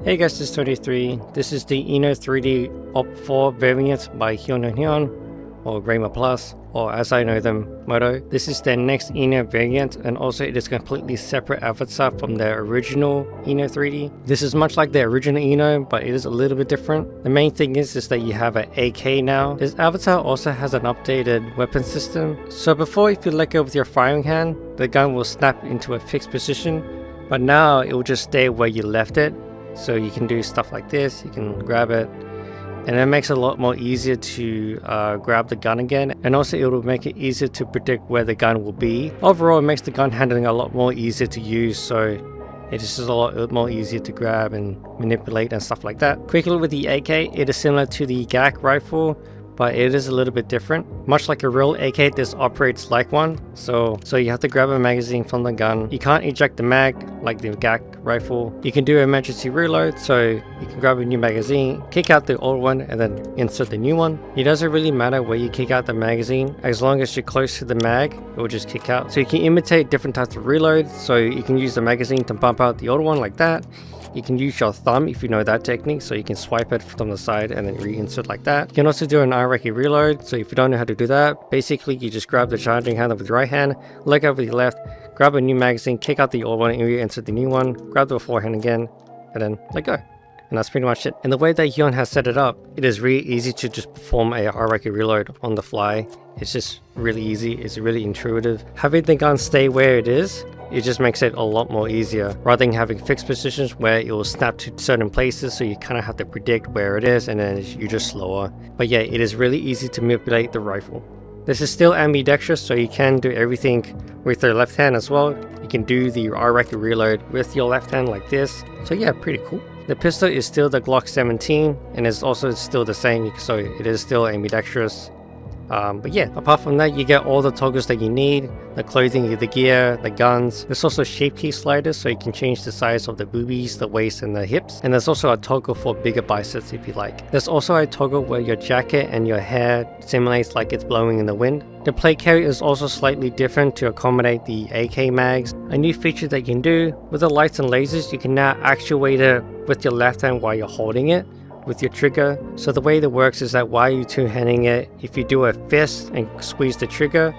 Hey guys, this is 23. This is the Eno 3D OPFOR variant by Hyun or Grammar Plus, or as I know them, Moto. This is their next Eno variant, and also it is a completely separate avatar from their original Eno 3D. This is much like the original Eno, but it is a little bit different. The main thing is that you have an AK now. This avatar also has an updated weapon system. So before, if you let go with your firing hand, the gun will snap into a fixed position, but now it will just stay where you left it. So you can do stuff like this, you can grab it, and it makes it a lot more easier to grab the gun again, and also it will make it easier to predict where the gun will be. Overall, it makes the gun handling a lot more easier to use, so it is just a lot more easier to grab and manipulate and stuff like that. Quickly with the AK, it is similar to the GAC rifle, but it is a little bit different. Much like a real AK, this operates like one. So you have to grab a magazine from the gun. You can't eject the mag like the GAC rifle. You can do emergency reload, so you can grab a new magazine, kick out the old one, and then insert the new one. It doesn't really matter where you kick out the magazine, as long as you're close to the mag, it will just kick out. So you can imitate different types of reloads, so you can use the magazine to bump out the old one like that. You can use your thumb if you know that technique, so you can swipe it from the side and then reinsert like that. You can also do an IREC reload, so if you don't know how to do that, basically you just grab the charging handle with your right hand, let go with your left, grab a new magazine, kick out the old one and reinsert the new one, grab the forehand again, and then let go. And that's pretty much it. And the way that Hyun has set it up, it is really easy to just perform a IREC reload on the fly. It's just really easy, it's really intuitive. Having the gun stay where it is, it just makes it a lot more easier, rather than having fixed positions where it will snap to certain places, so you kind of have to predict where it is and then you're just slower. But yeah, it is really easy to manipulate the rifle. This is still ambidextrous, so you can do everything with your left hand as well. You can do the IREC reload with your left hand like this. So yeah, pretty cool. The pistol is still the Glock 17 and it's also still the same, so it is still ambidextrous. But yeah, apart from that, you get all the toggles that you need, the clothing, the gear, the guns. There's also shape key sliders, so you can change the size of the boobies, the waist, and the hips. And there's also a toggle for bigger biceps if you like. There's also a toggle where your jacket and your hair simulates like it's blowing in the wind. The plate carry is also slightly different to accommodate the AK mags. A new feature that you can do, with the lights and lasers, you can now actuate it with your left hand while you're holding it with your trigger. So the way that works is that while you're two-handing it, if you do a fist and squeeze the trigger,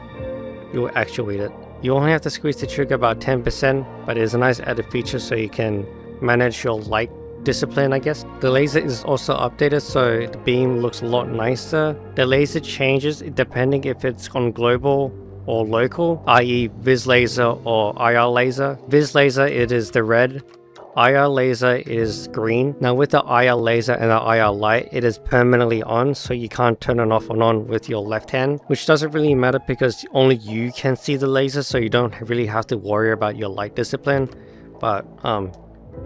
you will actuate it. You only have to squeeze the trigger about 10%, but it's a nice added feature so you can manage your light discipline, I guess. The laser is also updated, so the beam looks a lot nicer. The laser changes depending if it's on global or local, i.e. Vis laser or IR laser. Vis laser, it is the red. IR laser is green. Now with the IR laser and the IR light, it is permanently on, so you can't turn it off and on with your left hand, which doesn't really matter because only you can see the laser, so you don't really have to worry about your light discipline. But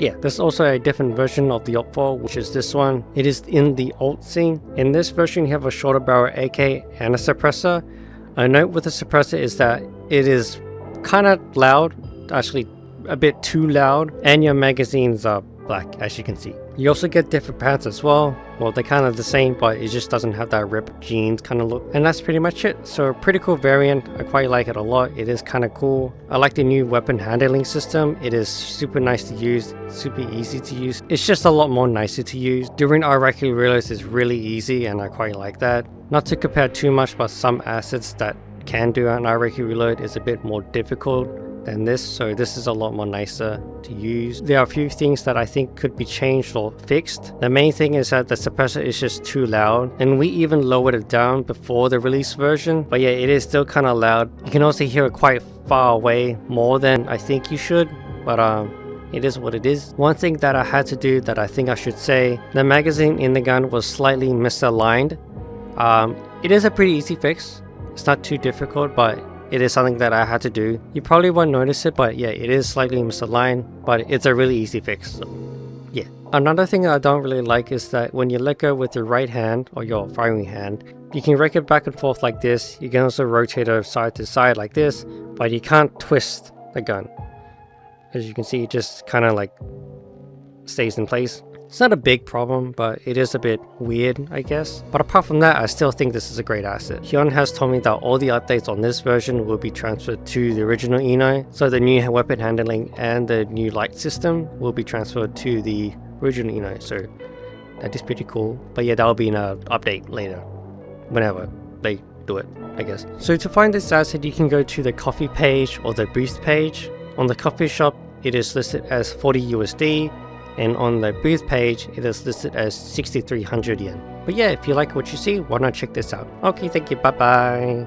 yeah, there's also a different version of the OPFOR, which is this one. It is in the alt scene. In this version, you have a shorter barrel AK and a suppressor. A note with the suppressor is that it is kind of loud, actually a bit too loud, and your magazines are black, as you can see. You also get different pants as well. Well, they're kind of the same, but it just doesn't have that ripped jeans kind of look. And that's pretty much it. So a pretty cool variant. I quite like it a lot. It is kind of cool. I like the new weapon handling system. It is super nice to use, super easy to use. It's just a lot more nicer to use. Doing IREC reloads is really easy, and I quite like that. Not to compare too much, but some assets that can do an IREC reload is a bit more difficult than this, so this is a lot more nicer to use. There are a few things that I think could be changed or fixed. The main thing is that the suppressor is just too loud, and we even lowered it down before the release version, but yeah, it is still kind of loud. You can also hear it quite far away, more than I think you should, but it is what it is. One thing that I had to do that I think I should say, the magazine in the gun was slightly misaligned. It is a pretty easy fix. It's not too difficult, but it is something that I had to do. You probably won't notice it, but yeah, it is slightly misaligned, but it's a really easy fix, so yeah. Another thing I don't really like is that when you let go with your right hand or your firing hand, you can rake it back and forth like this. You can also rotate it side to side like this, but you can't twist the gun. As you can see, it just kind of like stays in place. It's not a big problem, but it is a bit weird, I guess. But apart from that, I still think this is a great asset. Hyun has told me that all the updates on this version will be transferred to the original Eno, so the new weapon handling and the new light system will be transferred to the original Eno, so that is pretty cool. But yeah, that'll be in an update later, whenever they do it, I guess. So to find this asset, you can go to the coffee page or the booth page. On the coffee shop, it is listed as 40 USD, and on the booth page, it is listed as 6,300 yen. But yeah, if you like what you see, why not check this out? Okay, thank you, bye bye.